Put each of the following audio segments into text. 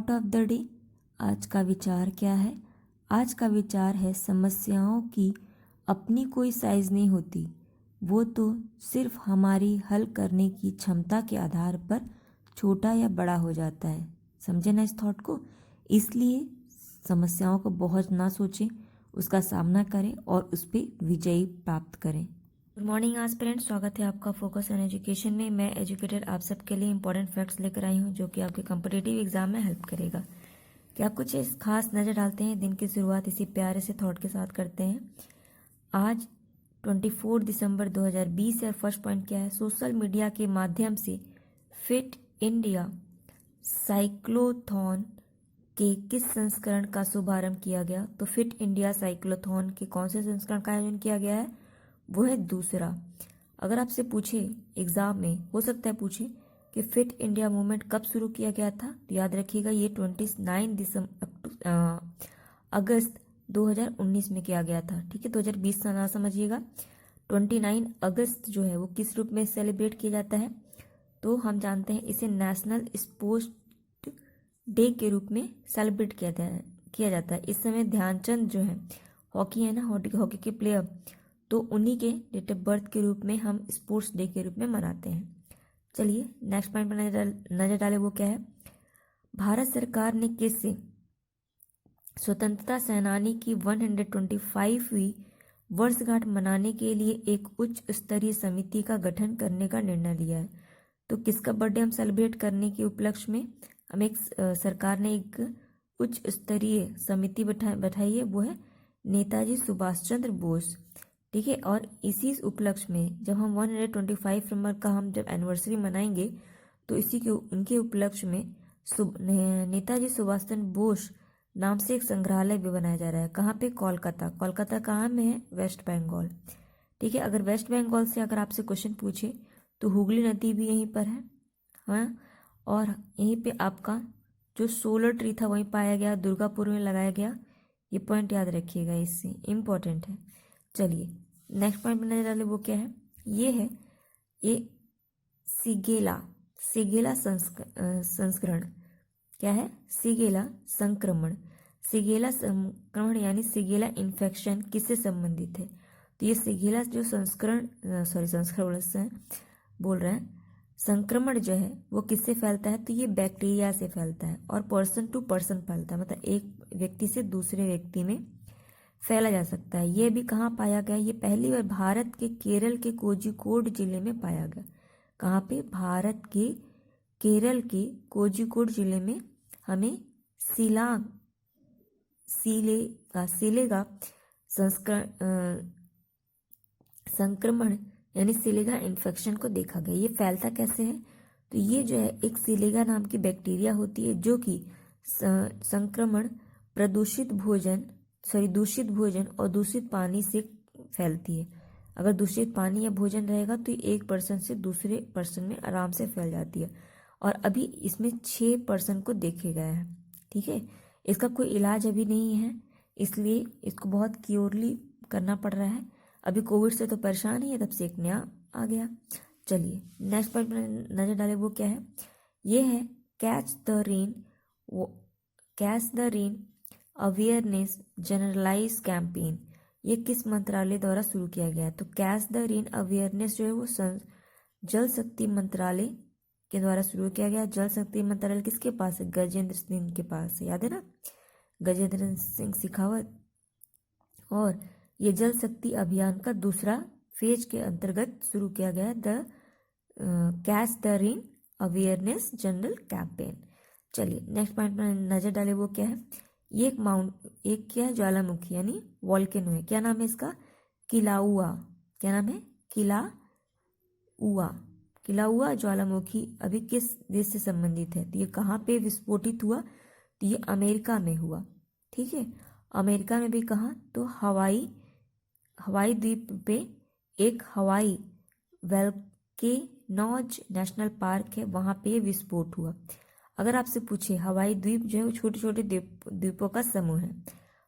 Thought of the day. आज का विचार क्या है? आज का विचार है समस्याओं की अपनी कोई साइज नहीं होती, वो तो सिर्फ हमारी हल करने की क्षमता के आधार पर छोटा या बड़ा हो जाता है। समझे ना इस थॉट को? इसलिए समस्याओं को बहुत ना सोचें, उसका सामना करें और उस पर विजयी प्राप्त करें। गुड मॉर्निंग एस्पिरेंट, स्वागत है आपका फोकस ऑन एजुकेशन में। मैं एजुकेटेड आप सबके लिए इंपॉर्टेंट फैक्ट्स लेकर आई हूँ जो कि आपके कॉम्पिटिटिव एग्जाम में हेल्प करेगा। क्या कुछ इस खास नज़र डालते हैं? दिन की शुरुआत इसी प्यारे से थॉट के साथ करते हैं। आज 24 दिसंबर 2020 है। फर्स्ट पॉइंट क्या है? सोशल मीडिया के माध्यम से फिट इंडिया साइक्लोथॉन के किस संस्करण का शुभारंभ किया गया? तो फिट इंडिया साइक्लोथॉन के कौन से संस्करण का आयोजन किया गया है? वो है दूसरा। अगर आपसे पूछे एग्जाम में, हो सकता है पूछे कि फिट इंडिया मूवमेंट कब शुरू किया गया था, तो याद रखिएगा ये 29 अगस्त 2019 में किया गया था। ठीक है, 2020 का ना समझिएगा। 29 अगस्त जो है वो किस रूप में सेलिब्रेट किया जाता है? तो हम जानते हैं इसे नेशनल स्पोर्ट्स डे के रूप में सेलिब्रेट किया जाता है। इस समय ध्यानचंद जो है, हॉकी है ना, हॉकी के प्लेयर, तो उन्हीं के डेट ऑफ बर्थ के रूप में हम स्पोर्ट्स डे के रूप में मनाते हैं। चलिए नेक्स्ट पॉइंट पर नजर डालें। वो क्या है? भारत सरकार ने किससे स्वतंत्रता सेनानी की 125वीं वर्षगांठ मनाने के लिए एक उच्च स्तरीय समिति का गठन करने का निर्णय लिया है? तो किसका बर्थडे हम सेलिब्रेट करने के उपलक्ष्य में हम सरकार ने एक उच्च स्तरीय समिति बैठाई है, वो है नेताजी सुभाष चंद्र बोस। ठीक है, और इसी उपलक्ष्य में जब हम 125 नंबर का हम जब एनिवर्सरी मनाएंगे तो इसी के उनके उपलक्ष्य में नेताजी सुभाष चंद्र बोस नाम से एक संग्रहालय भी बनाया जा रहा है। कहाँ पे? कोलकाता। कोलकाता कहाँ में है? वेस्ट बंगाल। ठीक है, अगर वेस्ट बंगाल से अगर आपसे क्वेश्चन पूछे तो हुगली नदी भी यहीं पर है। हाँ, और यहीं पे आपका जो सोलर ट्री था वहीं पाया गया, दुर्गापुर में लगाया गया। ये पॉइंट याद रखिएगा, इससे इम्पोर्टेंट है। चलिए नेक्स्ट पॉइंट में नजर डालें। वो क्या है? ये सिगेला सिगेला संस्करण। क्या है? सिगेला संक्रमण। सिगेला संक्रमण यानी सिगेला इन्फेक्शन किससे संबंधित है? तो ये सिगेला जो संस्करण बोल रहे हैं, संक्रमण जो है वो किससे फैलता है? तो ये बैक्टीरिया से फैलता है और पर्सन टू पर्सन फैलता है, मतलब एक व्यक्ति से दूसरे व्यक्ति में फैला जा सकता है। ये भी कहाँ पाया गया? ये पहली बार भारत के केरल के कोझिकोड जिले में पाया गया। कहाँ पे? भारत के केरल के कोझिकोड जिले में हमें सिलेगा संक्रमण यानी सिलेगा इन्फेक्शन को देखा गया। ये फैलता कैसे है? तो ये जो है एक सिलेगा नाम की बैक्टीरिया होती है जो कि संक्रमण दूषित भोजन और दूषित पानी से फैलती है। अगर दूषित पानी या भोजन रहेगा तो एक पर्सन से दूसरे पर्सन में आराम से फैल जाती है। और अभी इसमें 6 पर्सन को देखे गए हैं। ठीक है, इसका कोई इलाज अभी नहीं है, इसलिए इसको बहुत क्योरली करना पड़ रहा है। अभी कोविड से तो परेशान ही है, तब से एक नया आ गया। चलिए नेक्स्ट पॉइंट पर नजर डालें। वो क्या है? ये है catch the rain awareness generalise campaign. ये किस मंत्रालय द्वारा शुरू किया गया है? तो कैच द रेन अवेयरनेस जो है वो जल शक्ति मंत्रालय के द्वारा शुरू किया गया। जल शक्ति मंत्रालय किसके पास है? गजेंद्र सिंह के पास है, याद है ना, गजेंद्र सिंह शेखावत। और ये जल शक्ति अभियान का दूसरा फेज के अंतर्गत शुरू किया गया the catch the rain awareness general campaign. चलिए नेक्स्ट पॉइंट पर नजर डाले। वो क्या है? ये एक क्या है? ज्वालामुखी यानी वॉल्केनो है। क्या नाम है इसका? किलाउआ। क्या नाम है? किलाउआ ज्वालामुखी अभी किस देश से संबंधित है? तो ये कहाँ पे विस्फोटित हुआ? तो ये अमेरिका में हुआ। ठीक है, अमेरिका में भी कहाँ? तो हवाई द्वीप पे एक हवाई वेल्केनोज नेशनल पार्क है, वहां पे विस्फोट हुआ। अगर आपसे पूछे, हवाई द्वीप जो है वो छोटे छोटे द्वीपों का समूह है।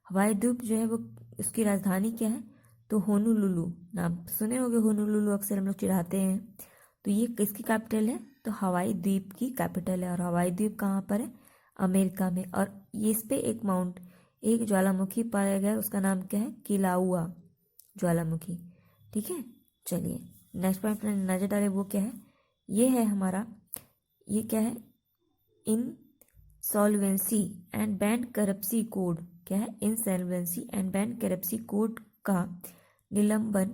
हवाई द्वीप जो है वो उसकी राजधानी क्या है? तो होनोलुलु। नाम सुने होंगे होनोलुलु, अक्सर हम लोग चिढ़ाते हैं। तो ये किसकी कैपिटल है? तो हवाई द्वीप की कैपिटल है। और हवाई द्वीप कहाँ पर है? अमेरिका में। और ये इस पे एक ज्वालामुखी पाया गया, उसका नाम क्या है, किलाउआ ज्वालामुखी। ठीक है, चलिए नेक्स्ट पॉइंट पर नजर डालें, वो क्या है, ये है हमारा, ये क्या है, इंसॉल्वेंसी एंड बैंक करप्सी कोड। क्या है, इंसॉल्वेंसी एंड बैंक करप्सी कोड का निलंबन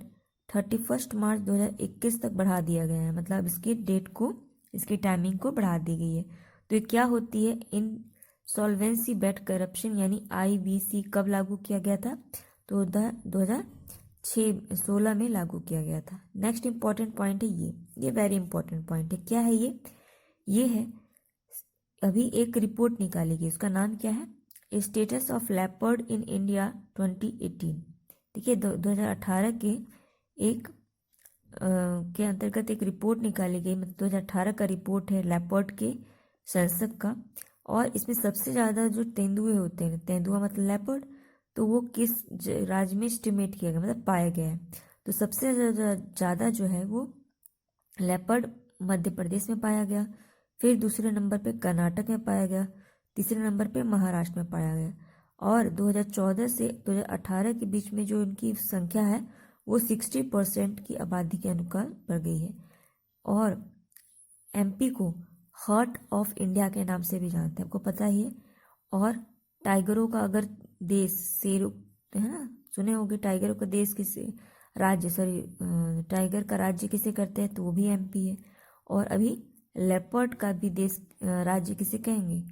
31 मार्च 2021 तक बढ़ा दिया गया है। मतलब इसकी डेट को, इसकी टाइमिंग को बढ़ा दी गई है। तो ये क्या होती है, इंसॉल्वेंसी बैंक करप्शन यानी IBC कब लागू किया गया था, तो 2016 में लागू किया गया था। नेक्स्ट इंपॉर्टेंट पॉइंट है ये वेरी इंपॉर्टेंट पॉइंट है। क्या है ये है, अभी एक रिपोर्ट निकाली गई, उसका नाम क्या है, status of leopard in India 2018। ठीक है, 2018 के एक के अंतर्गत एक रिपोर्ट निकाली गई, मतलब 2018 का रिपोर्ट है लेपर्ड के संसद का। और इसमें सबसे ज़्यादा जो तेंदुए होते हैं, तेंदुआ मतलब लेपर्ड, तो वो किस राज्य में एस्टिमेट किया गया, मतलब पाया गया है। तो सबसे ज़्यादा जो है वो लेपर्ड मध्य प्रदेश में पाया गया, फिर दूसरे नंबर पे कर्नाटक में पाया गया, तीसरे नंबर पे महाराष्ट्र में पाया गया। और 2014 से 2018 के बीच में जो इनकी संख्या है वो 60% की आबादी के अनुसार बढ़ गई है। और MP को हार्ट ऑफ इंडिया के नाम से भी जानते हैं, आपको पता ही है। और टाइगरों का अगर देश, शेरों, है ना, सुने होंगे टाइगरों का देश किसे, राज्य, सॉरी, टाइगर का राज्य किसे करते हैं, तो वो भी MP है। और अभी लेपर्ड का भी देश, राज्य किसे कहेंगे,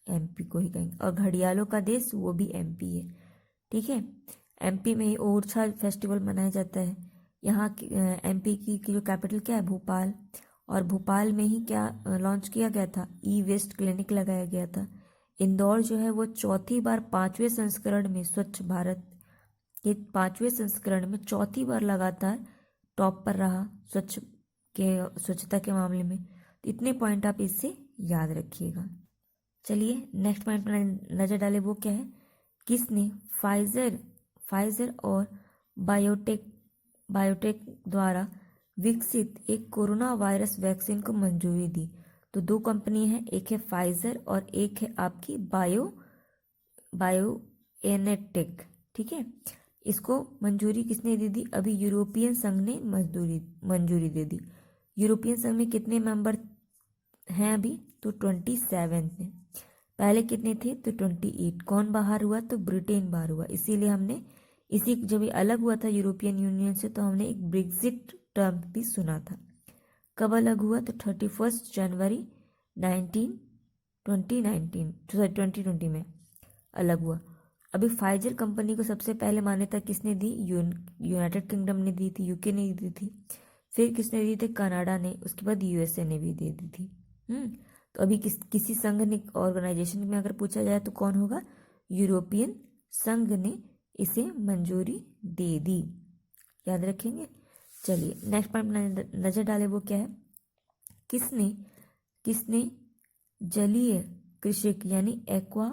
MP को ही कहेंगे। और घड़ियालों का देश, वो भी MP है। ठीक है, MP में ही ओरछा फेस्टिवल मनाया जाता है। यहाँ की MP की जो कैपिटल क्या है, भोपाल। और भोपाल में ही क्या लॉन्च किया गया था, E-वेस्ट क्लिनिक लगाया गया था। इंदौर जो है वो चौथी बार 5वें संस्करण में, स्वच्छ भारत के 5वें संस्करण में चौथी बार लगातार टॉप पर रहा स्वच्छता के मामले में। तो इतने पॉइंट आप इससे याद रखिएगा। चलिए नेक्स्ट पॉइंट पर नजर डालें, वो क्या है, किसने फाइजर और बायोटेक द्वारा विकसित एक कोरोना वायरस वैक्सीन को मंजूरी दी। तो दो कंपनी है, एक है फाइजर और एक है आपकी बायोएनटेक। ठीक है, इसको मंजूरी किसने दे दी, अभी यूरोपियन संघ ने मंजूरी दे दी। यूरोपियन संघ में कितने मेंबर हैं अभी, तो 27 हैं। पहले कितने थे, तो 28। कौन बाहर हुआ, तो ब्रिटेन बाहर हुआ। इसीलिए हमने जब ये अलग हुआ था यूरोपियन यूनियन से, तो हमने एक ब्रेक्जिट टर्म भी सुना था। कब अलग हुआ, तो 31 जनवरी 2020 में अलग हुआ। अभी फाइजर कंपनी को सबसे पहले मान्यता किसने दी, यूनाइटेड किंगडम ने दी थी, UK ने दी थी। फिर किसने दी थी, कनाडा ने। उसके बाद USA ने भी दे दी थी। तो अभी किसी संघ ने, ऑर्गेनाइजेशन में अगर पूछा जाए तो कौन होगा, यूरोपियन संघ ने इसे मंजूरी दे दी, याद रखेंगे। चलिए नेक्स्ट पॉइंट नजर डाले, वो क्या है, किसने जलीय कृषक यानी एक्वा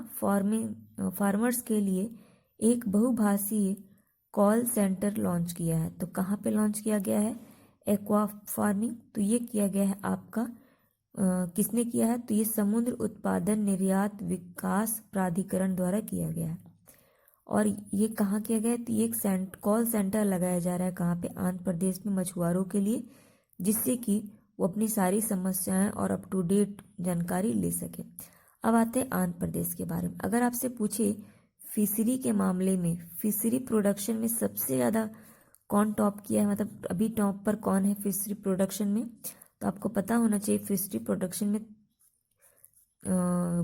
फार्मर्स के लिए एक बहुभाषीय कॉल सेंटर लॉन्च किया है। तो कहाँ पे लॉन्च किया गया है, एक्वा फार्मिंग, तो ये किया गया है आपका किसने किया है, तो ये समुद्र उत्पादन निर्यात विकास प्राधिकरण द्वारा किया गया है। और ये कहाँ किया गया है, तो ये एक कॉल सेंटर लगाया जा रहा है, कहाँ पे, आंध्र प्रदेश में, मछुआरों के लिए, जिससे कि वो अपनी सारी समस्याएं और अप टू डेट जानकारी ले सके। अब आते हैं आंध्र प्रदेश के बारे में। अगर आपसे पूछे फिशरी के मामले में, फिशरी प्रोडक्शन में सबसे ज़्यादा कौन टॉप किया है, मतलब अभी टॉप पर कौन है फिशरी प्रोडक्शन में, तो आपको पता होना चाहिए फिशरी प्रोडक्शन में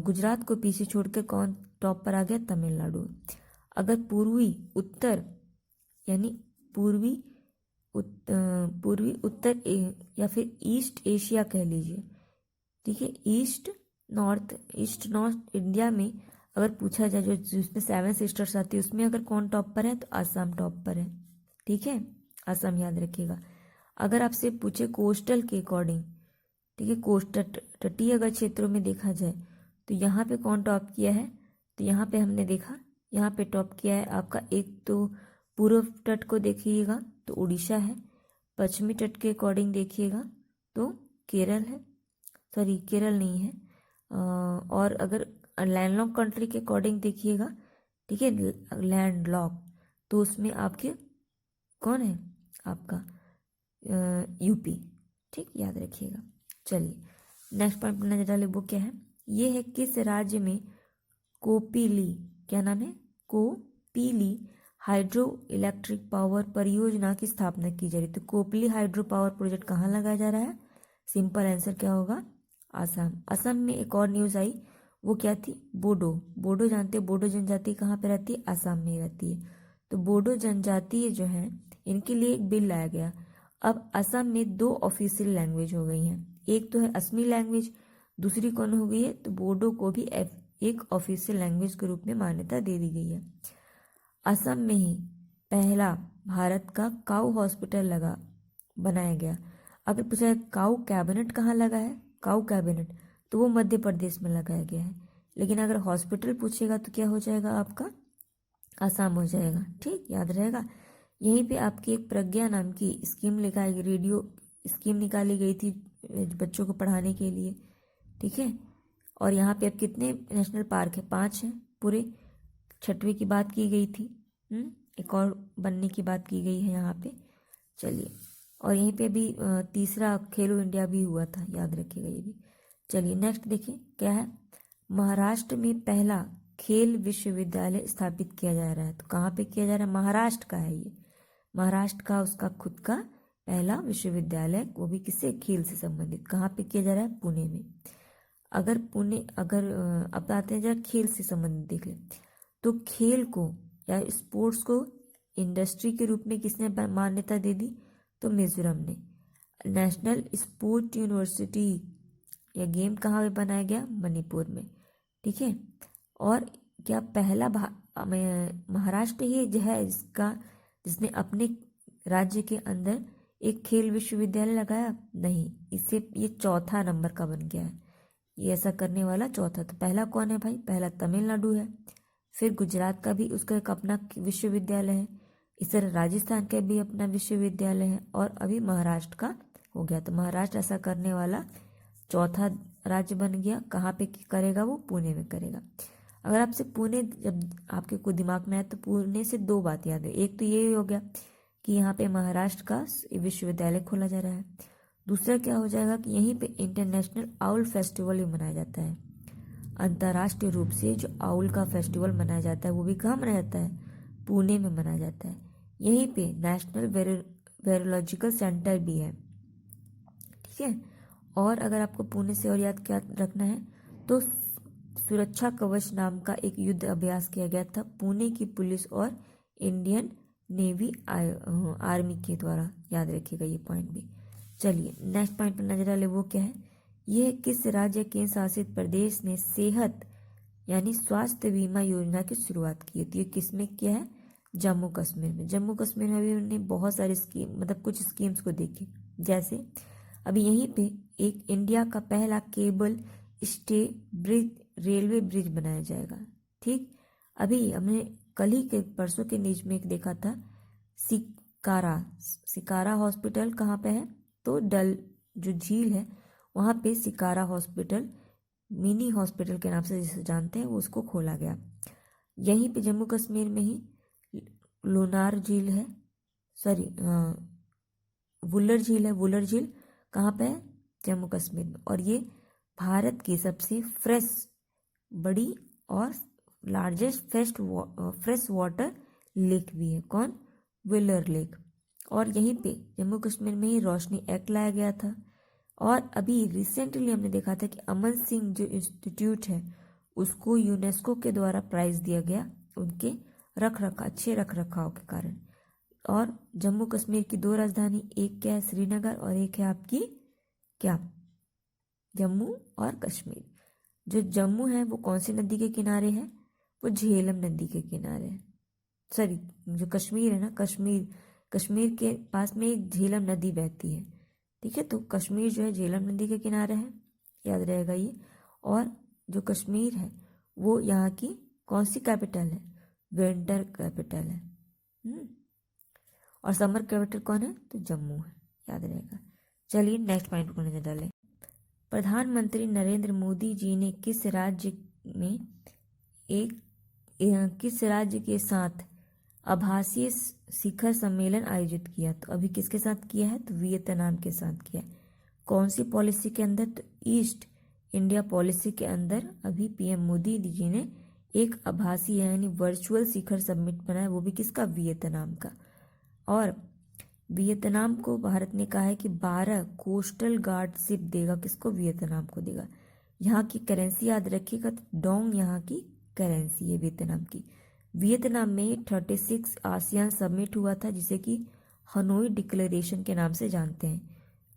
गुजरात को पीछे छोड़कर कौन टॉप पर आ गया, तमिलनाडु। अगर पूर्वी उत्तर या फिर ईस्ट एशिया कह लीजिए, ठीक है, ईस्ट नॉर्थ इंडिया में अगर पूछा जाए, जो जिसमें 7 सिस्टर्स आती है, उसमें अगर कौन टॉप पर है, तो आसाम टॉप पर है। ठीक है, आसाम याद रखिएगा। अगर आपसे पूछे कोस्टल के अकॉर्डिंग, ठीक है, तटीय अगर क्षेत्रों में देखा जाए, तो यहाँ पे कौन टॉप किया है, तो यहाँ पे हमने देखा, यहाँ पे टॉप किया है आपका, एक तो पूर्व तट को देखिएगा तो उड़ीसा है, पश्चिमी तट के अकॉर्डिंग देखिएगा तो केरल है, सॉरी केरल नहीं है, और अगर लैंडलॉक कंट्री के अकॉर्डिंग देखिएगा, ठीक है, लैंडलॉक, तो उसमें आपके कौन है, आपका यूपी, ठीक, याद रखिएगा। चलिए नेक्स्ट पॉइंट पर नजर डालें, वो क्या है, ये है किस राज्य में कोपिली, क्या नाम है, कोपिली हाइड्रो इलेक्ट्रिक पावर परियोजना की स्थापना की जा रही है। तो कोपिली हाइड्रो पावर प्रोजेक्ट कहाँ लगाया जा रहा है, सिंपल आंसर क्या होगा, आसाम। असम में एक और न्यूज आई, वो क्या थी, बोडो, बोडो जानते हैं, बोडो जनजाति कहाँ पे रहती है, आसाम में रहती है। तो बोडो जनजाति जो है इनके लिए एक बिल लाया गया। अब असम में 2 ऑफिशियल लैंग्वेज हो गई हैं, एक तो है असमी लैंग्वेज, दूसरी कौन हो गई है, तो बोडो को भी एक ऑफिशियल लैंग्वेज के रूप में मान्यता दे दी गई है। असम में ही पहला भारत का काऊ हॉस्पिटल बनाया गया। अगर पूछा है काऊ कैबिनेट कहाँ लगा है, काऊ कैबिनेट, तो वो मध्य प्रदेश में लगाया गया है। लेकिन अगर हॉस्पिटल पूछेगा तो क्या हो जाएगा आपका, आसाम हो जाएगा, ठीक, याद रहेगा। यहीं पे आपकी एक प्रज्ञा नाम की स्कीम लिखाई, रेडियो स्कीम निकाली गई थी बच्चों को पढ़ाने के लिए, ठीक है। और यहाँ पे अब कितने नेशनल पार्क है, 5 हैं पूरे, 6वीं की बात की गई थी, एक और बनने की बात की गई है यहाँ पे। चलिए, और यहीं पे भी तीसरा खेलो इंडिया भी हुआ था, याद रखिएगा ये भी। चलिए नेक्स्ट देखिए क्या है, महाराष्ट्र में पहला खेल विश्वविद्यालय स्थापित किया जा रहा है। तो कहाँ पे किया जा रहा है, महाराष्ट्र का है ये, महाराष्ट्र का उसका खुद का पहला विश्वविद्यालय, वो भी किससे, खेल से संबंधित। कहाँ पे किया जा रहा है, पुणे में। अगर अब आते हैं जरा खेल से संबंधित देख ले, तो खेल को या स्पोर्ट्स को इंडस्ट्री के रूप में किसने मान्यता दे दी, तो मिजोरम ने। नेशनल स्पोर्ट यूनिवर्सिटी या गेम कहाँ पे बनाया गया, मणिपुर में, ठीक है। और क्या पहला महाराष्ट्र ही जो है जिसने अपने राज्य के अंदर एक खेल विश्वविद्यालय लगाया, नहीं, इससे ये 4था नंबर का बन गया है, ये ऐसा करने वाला 4था। तो पहला कौन है भाई, पहला तमिलनाडु है, फिर गुजरात का भी उसका एक अपना विश्वविद्यालय है, इस तरह राजस्थान का भी अपना विश्वविद्यालय है, और अभी महाराष्ट्र का हो गया। तो महाराष्ट्र ऐसा करने वाला 4था राज्य बन गया। कहाँ पे करेगा, वो पुणे में करेगा। अगर आपसे पुणे जब आपके को दिमाग में आए तो पुणे से 2 बात याद है, एक तो ये हो गया कि यहाँ पे महाराष्ट्र का विश्वविद्यालय खोला जा रहा है, दूसरा क्या हो जाएगा कि यहीं पे इंटरनेशनल आउल फेस्टिवल भी मनाया जाता है। अंतर्राष्ट्रीय रूप से जो आउल का फेस्टिवल मनाया जाता है वो भी कहाँ मनाया जाता है, पुणे में मनाया जाता है। यहीं पे नेशनल वेरोलॉजिकल सेंटर भी है, ठीक है। और अगर आपको पुणे से और याद क्या रखना है, तो सुरक्षा कवच नाम का एक युद्ध अभ्यास किया गया था पुणे की पुलिस और इंडियन नेवी आर्मी के द्वारा, याद रखिएगा ये पॉइंट भी। चलिए नेक्स्ट पॉइंट पर नजर डालें, वो क्या है, यह किस राज्य केंद्र शासित प्रदेश ने सेहत यानी स्वास्थ्य बीमा योजना की शुरुआत की थी, किसमें किया है, जम्मू कश्मीर में। जम्मू कश्मीर में अभी उन्होंने बहुत सारी स्कीम, मतलब कुछ स्कीम्स को देखे, जैसे अभी यहीं पे एक इंडिया का पहला cable stay bridge, railway bridge बनाया जाएगा, ठीक। अभी हमने कल ही के परसों के न्यूज में एक देखा था, सिकारा हॉस्पिटल कहाँ पे है, तो डल जो झील है वहाँ पे सिकारा हॉस्पिटल, मिनी हॉस्पिटल के नाम से जिसे जानते हैं, वो उसको खोला गया। यहीं पे जम्मू कश्मीर में ही लोनार झील है, सॉरी वुलर झील है, वुलर झील कहाँ पे है, जम्मू कश्मीर में। और ये भारत की सबसे बड़ी और लार्जेस्ट फ्रेश वाटर लेक भी है, कौन, वुलर लेक। और यहीं पे जम्मू कश्मीर में ही रोशनी एक्ट लाया गया था। और अभी रिसेंटली हमने देखा था कि अमन सिंह जो इंस्टीट्यूट है उसको यूनेस्को के द्वारा प्राइज दिया गया उनके अच्छे रख रखाव के कारण। और जम्मू कश्मीर की 2 राजधानी, एक क्या है, श्रीनगर, और एक है आपकी क्या, जम्मू और कश्मीर। जो जम्मू है वो कौन सी नदी के किनारे है, वो झेलम नदी के किनारे है। सॉरी, जो कश्मीर है ना, कश्मीर के पास में एक झेलम नदी बहती है, ठीक है। तो कश्मीर जो है झेलम नदी के किनारे है, याद रहेगा ये। और जो कश्मीर है वो यहाँ की कौन सी कैपिटल है, विंटर कैपिटल है, और समर कैपिटल कौन है, तो जम्मू है, याद रहेगा। चलिए नेक्स्ट पॉइंट को नजर डालें, प्रधानमंत्री नरेंद्र मोदी जी ने किस राज्य में एक किस राज्य के साथ आभासीय शिखर सम्मेलन आयोजित किया? तो अभी किसके साथ किया है? तो वियतनाम के साथ किया है। कौन सी पॉलिसी के अंदर? तो ईस्ट इंडिया पॉलिसी के अंदर अभी पीएम मोदी जी ने एक आभासी यानी वर्चुअल शिखर समिट बनाया, वो भी किसका? वियतनाम का। और वियतनाम को भारत ने कहा है कि 12 कोस्टल गार्ड शिप देगा, किसको? वियतनाम को देगा। यहाँ की करेंसी याद रखिएगा, तो डोंग यहाँ की करेंसी है वियतनाम की। वियतनाम में 36 आसियान समिट हुआ था, जिसे कि हनोई डिक्लेरेशन के नाम से जानते हैं।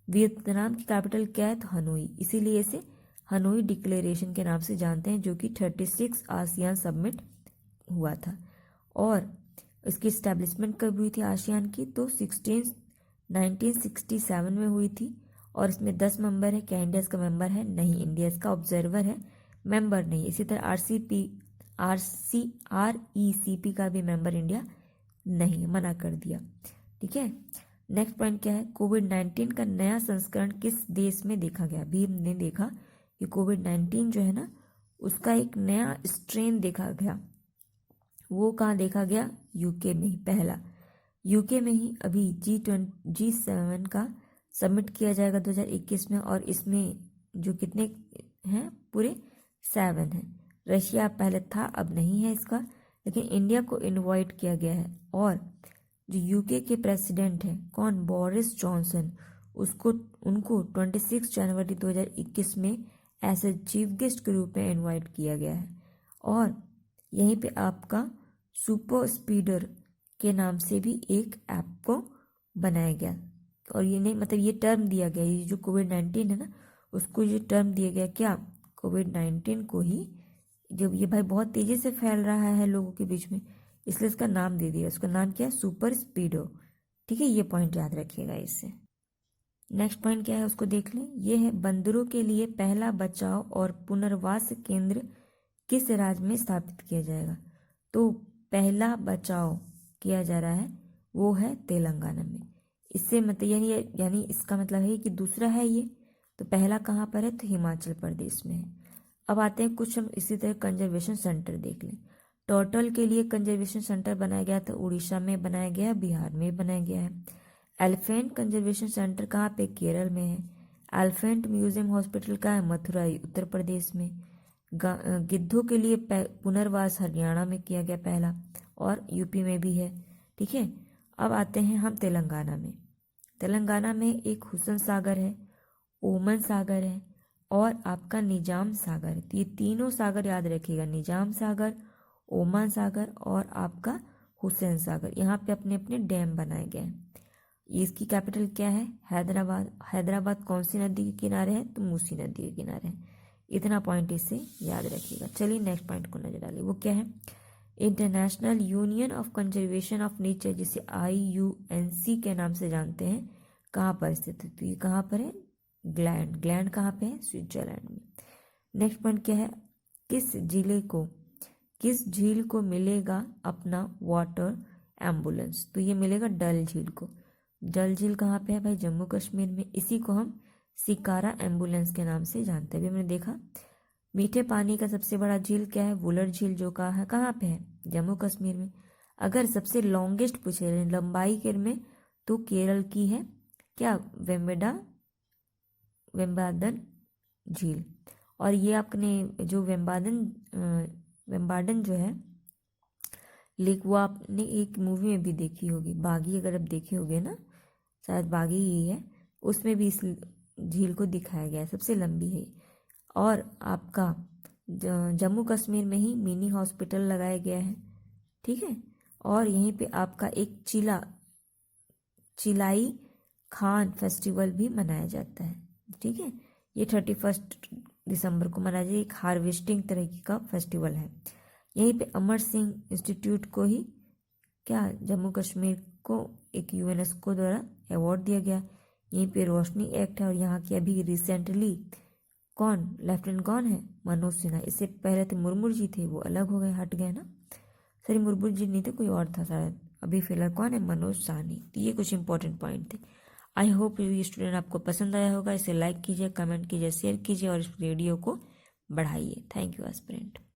वियतनाम की कैपिटल क्या है? तो हनोई, इसीलिए इसे हनोई डिक्लेरेशन के नाम से जानते हैं, जो कि 36 आसियान समिट हुआ था। और इसकी इस्टेब्लिशमेंट कब हुई थी आसियान की? तो 1967 में हुई थी। और इसमें 10 मेंबर है। क्या इंडिया इसका मेंबर है? नहीं, इंडिया इसका ऑब्जर्वर है, मेंबर नहीं। इसी तरह RECP का भी मेंबर इंडिया नहीं, मना कर दिया। ठीक है, नेक्स्ट पॉइंट क्या है? कोविड-19 का नया संस्करण किस देश में देखा गया? अभी हमने देखा कि कोविड-19 जो है ना, उसका एक नया स्ट्रेन देखा गया। वो कहाँ देखा गया? यूके में ही, पहला यूके में ही। अभी G7 का सबमिट किया जाएगा 2021 में, और इसमें जो कितने हैं? पूरे 7 हैं। रशिया पहले था, अब नहीं है इसका, लेकिन इंडिया को इनवाइट किया गया है। और जो यूके के प्रेसिडेंट हैं, कौन? बोरिस जॉनसन, उनको 26 जनवरी 2021 में एज ए चीफ गेस्ट के रूप में इनवाइट किया गया है। और यहीं पे आपका सुपर स्पीडर के नाम से भी एक ऐप को बनाया गया। और ये नहीं, मतलब ये टर्म दिया गया, ये जो कोविड-19 है ना, उसको ये टर्म दिया गया, क्या? कोविड-19 को ही, जब ये भाई बहुत तेजी से फैल रहा है लोगों के बीच में, इसलिए इसका नाम दे दिया। उसका नाम क्या है? सुपर स्पीडो। ठीक है, ये पॉइंट याद रखिएगा इससे। नेक्स्ट पॉइंट क्या है उसको देख लें। ये है बंदरों के लिए पहला बचाव और पुनर्वास केंद्र किस राज्य में स्थापित किया जाएगा? तो पहला बचाव किया जा रहा है वो है तेलंगाना में। इससे मतलब यानी इसका मतलब है कि दूसरा है ये, तो पहला कहाँ पर है? तो हिमाचल प्रदेश में है। अब आते हैं कुछ हम इसी तरह कंजर्वेशन सेंटर देख लें। टर्टल के लिए कंजर्वेशन सेंटर बनाया गया था, उड़ीसा में बनाया गया है, बिहार में बनाया गया है। एलिफेंट कंजर्वेशन सेंटर कहाँ पे? केरल में है। एलिफेंट म्यूजियम हॉस्पिटल कहाँ है? मथुराई, उत्तर प्रदेश में। गिद्धों के लिए पुनर्वास हरियाणा में किया गया पहला, और यूपी में भी है। ठीक है, अब आते हैं हम तेलंगाना में। तेलंगाना में एक हुसैन सागर है, ओमन सागर है, और आपका निजाम सागर है। तो ये तीनों सागर याद रखिएगा, निजाम सागर, ओमान सागर और आपका हुसैन सागर। यहाँ पे अपने अपने डैम बनाए गए हैं। इसकी कैपिटल क्या है? हैदराबाद। हैदराबाद कौन सी नदी के किनारे है? तो मूसी नदी के किनारे है। इतना पॉइंट इससे याद रखिएगा। चलिए नेक्स्ट पॉइंट को नजर डालिए, वो क्या है? International union of conservation of nature, जिसे IUNC के नाम से जानते हैं, कहाँ पर स्थित है? तो ये कहाँ पर है? ग्लैंड। ग्लैंड कहाँ पे है? स्विट्जरलैंड में। नेक्स्ट पॉइंट क्या है? किस झील को मिलेगा अपना वाटर एम्बुलेंस? तो ये मिलेगा डल झील को। डल झील कहाँ पे है भाई? जम्मू कश्मीर में। इसी को हम शिकारा एम्बुलेंस के नाम से जानते हैं। अभी हमने देखा मीठे पानी का सबसे बड़ा झील क्या है? वुलर झील, जो कहाँ पे है? जम्मू कश्मीर में। अगर सबसे लॉन्गेस्ट पूछे लंबाई के में, तो केरल की है क्या? वेम्बाडन झील। और ये आपने जो वेम्बाडन जो है लेक, वो आपने एक मूवी में भी देखी होगी, बागी, अगर आप देखे होगे ना, शायद बागी ही है, उसमें भी इस झील को दिखाया गया है, सबसे लंबी है। और आपका जम्मू कश्मीर में ही मिनी हॉस्पिटल लगाया गया है। ठीक है, और यहीं पे आपका एक चिलाई खान फेस्टिवल भी मनाया जाता है। ठीक है, ये 31 दिसंबर को मनाया जाए, एक हार्वेस्टिंग तरह का फेस्टिवल है। यहीं पे अमर सिंह इंस्टीट्यूट को ही क्या, जम्मू कश्मीर को एक UNESCO द्वारा अवार्ड दिया गया। यहीं पे रोशनी एक्ट है, और यहाँ की अभी रिसेंटली लेफ्टिनेंट कौन है? मनोज सिन्हा। इससे पहले तो मुर्मू जी थे, वो अलग हो गए, हट गए ना। सॉरी, मुर्मू जी नहीं थे, कोई और था शायद। अभी फिलहाल कौन है? मनोज साहनी। तो ये कुछ इंपॉर्टेंट पॉइंट थे। आई होप ये स्टूडेंट आपको पसंद आया होगा। इसे लाइक कीजिए, कमेंट कीजिए, शेयर कीजिए, और इस वीडियो को बढ़ाइए। Thank you aspirant.